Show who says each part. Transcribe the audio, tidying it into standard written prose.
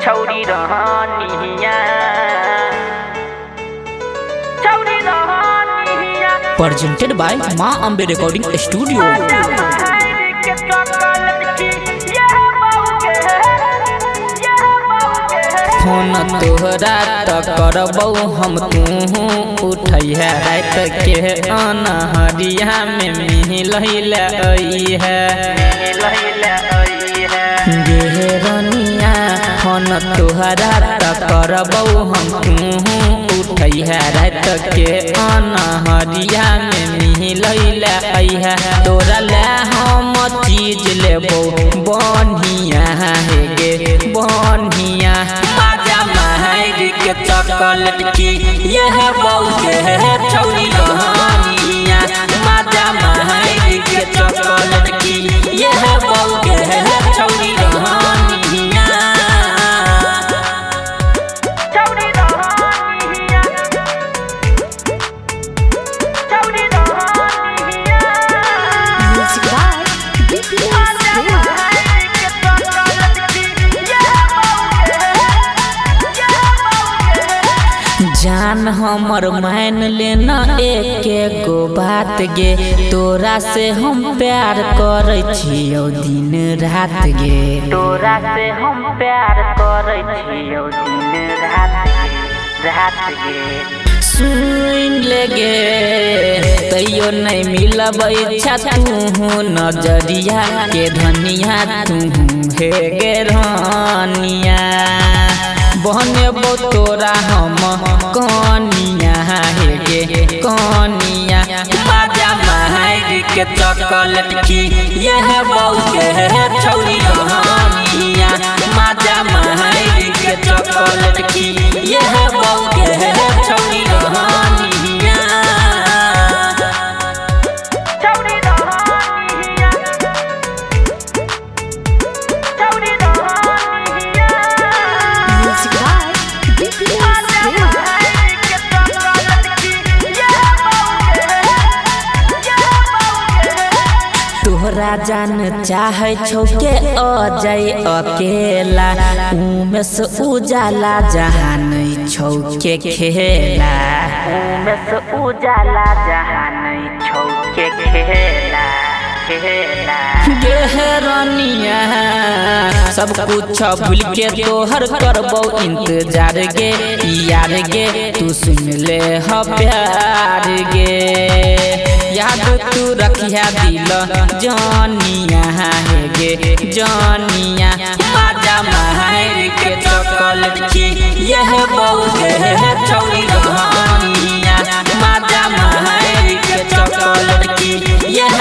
Speaker 1: छौरी रहनिया
Speaker 2: presented by Ma Ambe Recording Studio। Phone तोहरा त करबौ हम तू उठै रात के अनहरिया में मिलैला आई है गे रनिया। फोन तोहरा त करबौ हम तू उठै रात के अनहरिया में मिलैला आई है। तोरा ला हम चीज लेबौ बढ़िया हे गे बढ़िया। के चॉकलेट की यह बहू के छौरी रहनिया। माजा महई के चॉकलेट की यह बहू के छौरी रहनिया। छौरी रहनिया छौरी रहनिया।
Speaker 3: Music by BPS
Speaker 2: जान हमर मान लेना एक गो बात गे। तोरा से हम प्यार करे छियौ दिन रात गे। तोरा से हम प्यार करे छियौ दिन रात गे। सुन ले गे तैयो नहीं मिलब इच्छा तू नजरिया के धनिया तू हे गे रानिया। बहनेबो तोरा हम कनिया हे गे कनिया। माजा महई के चॉकलेट की यह बहू के छौरी रहनिया। माजा महई के चॉकलेट की यह बहू के छौरी रहनिया। छौरी रहनिया छौरी रहनिया।
Speaker 3: Music by BPS
Speaker 2: तोहरा जान चाहे छौ के अजय अकेला। उमे से उजाला जहाँ नहीं छौ के खेला। उमे से उजाला जहाँ नहीं छौ के खेला रनिया। सब कुछ भूल के तोहर करबौ इंतजार गे यार गे। तू सुन ले ह प्यार गे याद तू रखिया दिल जानिया हे गे जानिया। माजा महई के चॉकलेट की यह बहू के छौरी रहनिया। माजा महई के चॉकलेट की यह